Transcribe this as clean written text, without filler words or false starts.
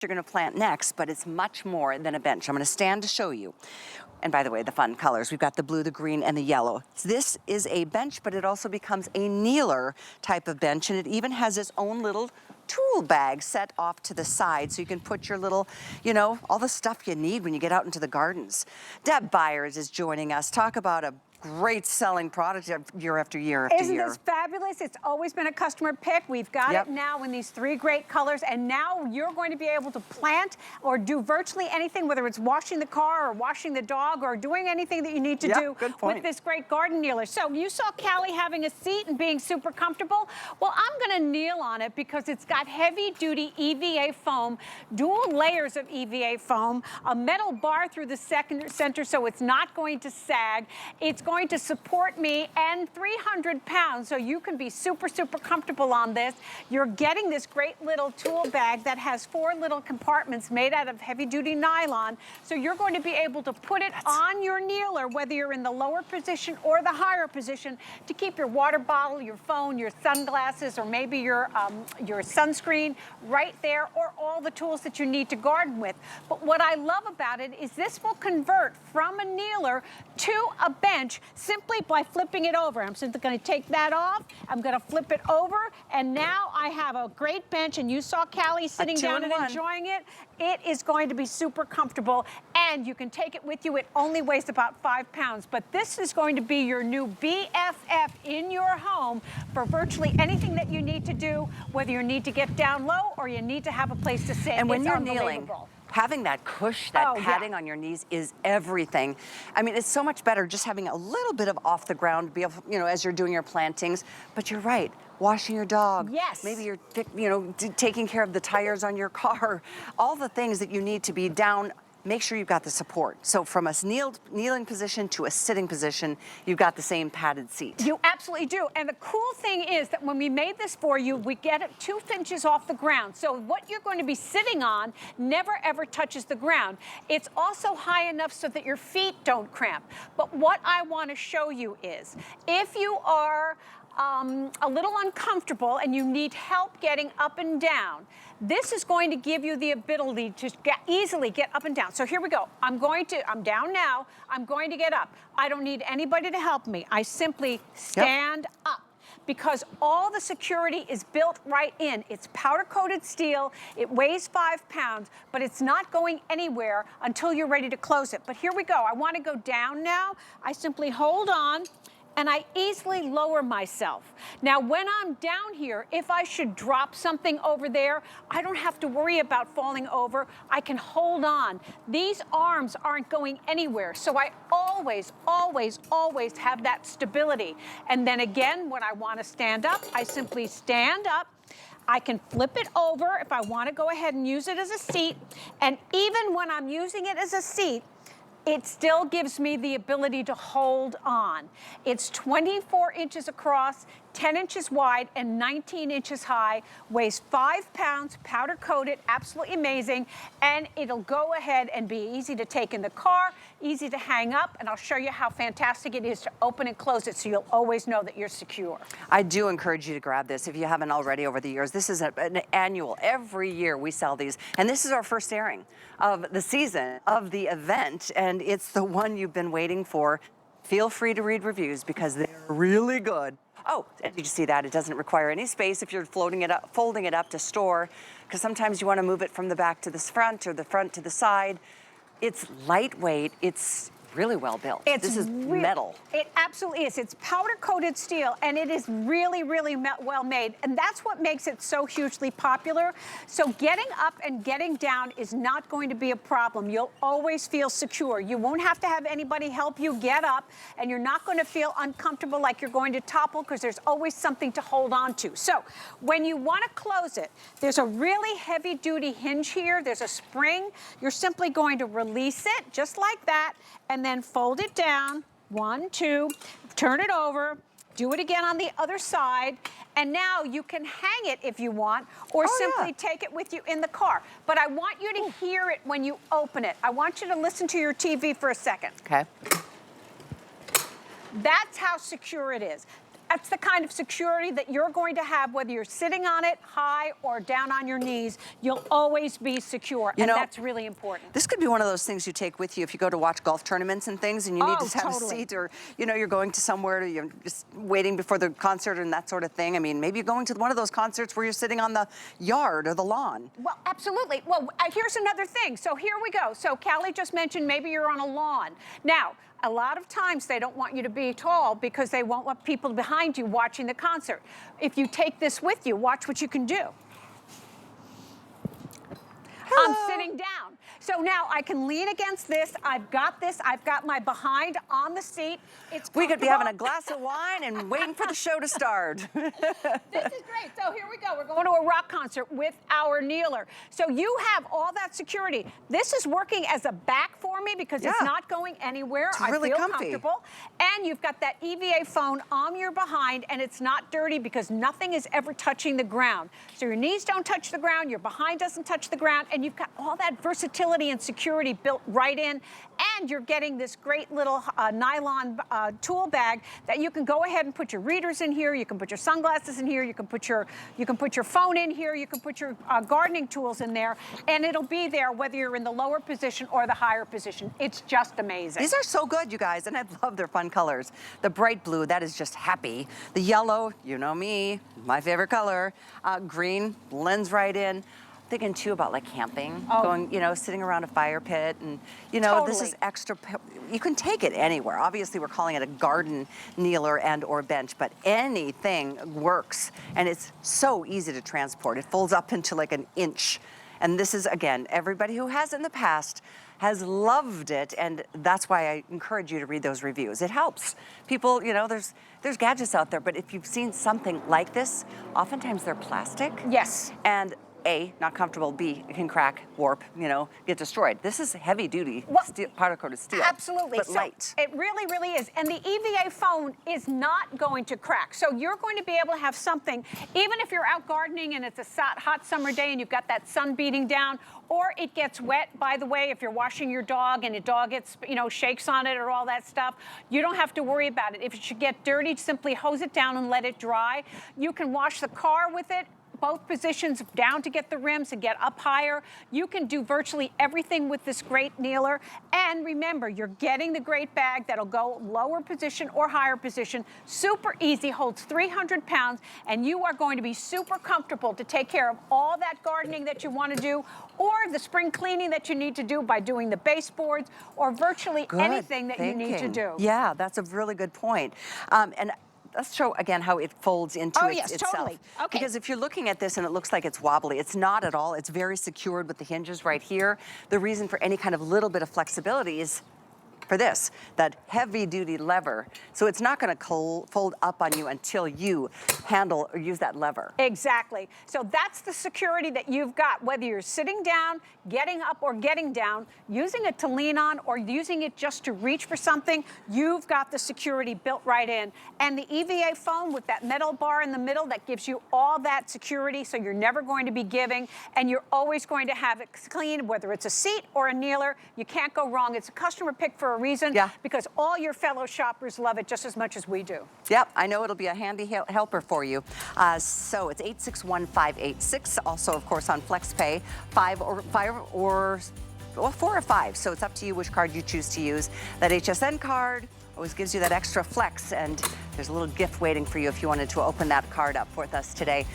you're going to plant next, but it's much more than a bench. I'm going to stand to show you. And by the way, the fun colors, we've got the blue, the green, and the yellow. This is a bench, but it also becomes a kneeler type of bench, and it even has its own little tool bag set off to the side so you can put your little, you know, all the stuff you need when you get out into the gardens. Deb Byers is joining us. Talk about a great selling product year after year after year. Isn't this fabulous? It's always been a customer pick. We've got it now in these 3 great colors, and now you're going to be able to plant or do virtually anything, whether it's washing the car or washing the dog or doing anything that you need to do with this great garden kneeler. So you saw Callie having a seat and being super comfortable. Well, I'm going to kneel on it because it's got heavy-duty EVA foam, dual layers of EVA foam, a metal bar through the center so it's not going to sag. It's going to support me, and 300 pounds, so you can be super, super comfortable on this. You're getting this great little tool bag that has 4 little compartments made out of heavy-duty nylon, so you're going to be able to put it on your kneeler, whether you're in the lower position or the higher position, to keep your water bottle, your phone, your sunglasses, or maybe your sunscreen right there, or all the tools that you need to garden with. But what I love about it is this will convert from a kneeler to a bench simply by flipping it over. I'm simply going to take that off. I'm going to flip it over, and now I have a great bench, and you saw Callie sitting down and enjoying it. It is going to be super comfortable, and you can take it with you. It only weighs about 5 pounds, but this is going to be your new BFF in your home for virtually anything that you need to do, whether you need to get down low or you need to have a place to sit. And when you're kneeling, having that cush, that padding on your knees is everything. I mean, it's so much better just having a little bit of off the ground, be able, you know, as you're doing your plantings. But you're right, washing your dog. Yes. Maybe you're, you know, taking care of the tires on your car. All the things that you need to be down. Make sure you've got the support. So from a kneeling position to a sitting position, you've got the same padded seat. You absolutely do. And the cool thing is that when we made this for you, we get it 2 inches off the ground. So what you're going to be sitting on never ever touches the ground. It's also high enough so that your feet don't cramp. But what I want to show you is, if you are a little uncomfortable and you need help getting up and down, this is going to give you the ability to easily get up and down. So here we go. I'm down now. I'm going to get up. I don't need anybody to help me. I simply stand up, because all the security is built right in. It's powder-coated steel. It weighs 5 pounds, but it's not going anywhere until you're ready to close it. But here we go. I want to go down now. I simply hold on, and I easily lower myself. Now, when I'm down here, if I should drop something over there, I don't have to worry about falling over. I can hold on. These arms aren't going anywhere, so I always, always, always have that stability. And then again, when I want to stand up, I simply stand up. I can flip it over if I want to go ahead and use it as a seat. And even when I'm using it as a seat, it still gives me the ability to hold on. It's 24 inches across, 10 inches wide, and 19 inches high, weighs 5 pounds, powder coated, absolutely amazing, and it'll go ahead and be easy to take in the car, easy to hang up, and I'll show you how fantastic it is to open and close it so you'll always know that you're secure. I do encourage you to grab this if you haven't already over the years. This is an annual, every year we sell these, and this is our first airing of the season of the event, and it's the one you've been waiting for. Feel free to read reviews because they're really good. Oh, and did you see that? It doesn't require any space if you're folding it up to store, because sometimes you want to move it from the back to the front or the front to the side. It's lightweight. It's really well built. This is metal. It absolutely is. It's powder-coated steel, and it is really, really well made, and that's what makes it so hugely popular. So getting up and getting down is not going to be a problem. You'll always feel secure. You won't have to have anybody help you get up, and you're not going to feel uncomfortable like you're going to topple, because there's always something to hold on to. So when you want to close it, there's a really heavy-duty hinge here. There's a spring. You're simply going to release it just like that, and then fold it down, 1, 2, turn it over, do it again on the other side, and now you can hang it if you want, or simply take it with you in the car. But I want you to hear it when you open it. I want you to listen to your TV for a second. Okay. That's how secure it is. That's the kind of security that you're going to have whether you're sitting on it high or down on your knees. You'll always be secure, and that's really important. This could be one of those things you take with you if you go to watch golf tournaments and things, and you need to have a seat, or you're going to somewhere, you're just waiting before the concert and that sort of thing. I mean, maybe you're going to one of those concerts where you're sitting on the yard or the lawn. Well, absolutely. Well, here's another thing. So here we go. So Callie just mentioned maybe you're on a lawn. Now, a lot of times they don't want you to be tall because they won't want people behind you watching the concert. If you take this with you, watch what you can do. Hello. I'm sitting down. So now I can lean against this. I've got this. I've got my behind on the seat. It's we could be having a glass of wine and waiting for the show to start. This is great. So here we go. We're going to a rock concert with our kneeler. So you have all that security. This is working as a back for me because it's not going anywhere. It's really comfy. Comfortable. And you've got that EVA phone on your behind, and it's not dirty because nothing is ever touching the ground. So your knees don't touch the ground, your behind doesn't touch the ground, and you've got all that versatility and security built right in, and you're getting this great little nylon tool bag that you can go ahead and put your readers in here, you can put your sunglasses in here, you can put your phone in here, you can put your gardening tools in there, and it'll be there whether you're in the lower position or the higher position. It's just amazing. These are so good, you guys, and I love their fun colors. The bright blue, that is just happy. The yellow, you know me, my favorite color. Green blends right in. Thinking too about like camping, going, sitting around a fire pit, and this is extra. You can take it anywhere. Obviously, we're calling it a garden kneeler and or bench, but anything works, and it's so easy to transport. It folds up into like an inch, and this is, again, everybody who has it in the past has loved it, and that's why I encourage you to read those reviews. It helps people. There's gadgets out there, but if you've seen something like this, oftentimes they're plastic. Yes. And A, not comfortable, B, it can crack, warp, get destroyed. This is heavy duty, powder-coated steel. Absolutely. But so light. It really, really is. And the EVA phone is not going to crack. So you're going to be able to have something, even if you're out gardening and it's a hot summer day and you've got that sun beating down, or it gets wet, by the way, if you're washing your dog and the dog gets, shakes on it or all that stuff, you don't have to worry about it. If it should get dirty, simply hose it down and let it dry. You can wash the car with it. Both positions down to get the rims and get up higher. You can do virtually everything with this great kneeler. And remember, you're getting the great bag that'll go lower position or higher position. Super easy, holds 300 pounds, and you are going to be super comfortable to take care of all that gardening that you want to do, or the spring cleaning that you need to do by doing the baseboards, or virtually anything that you need to do. Yeah, that's a really good point. And let's show again how it folds into itself. Totally. Okay. Because if you're looking at this and it looks like it's wobbly, it's not at all. It's very secured with the hinges right here. The reason for any kind of little bit of flexibility is for this, that heavy duty lever. So it's not gonna fold up on you until you handle or use that lever. Exactly. So that's the security that you've got, whether you're sitting down, getting up or getting down, using it to lean on or using it just to reach for something, you've got the security built right in. And the EVA phone with that metal bar in the middle that gives you all that security, so you're never going to be giving, and you're always going to have it clean, whether it's a seat or a kneeler. You can't go wrong. It's a customer pick for a reason, because all your fellow shoppers love it just as much as we do. Yep, I know it'll be a handy helper for you. So it's 861-586. Also, of course, on FlexPay, 4 or 5. So it's up to you which card you choose to use. That HSN card always gives you that extra flex, and there's a little gift waiting for you if you wanted to open that card up with us today.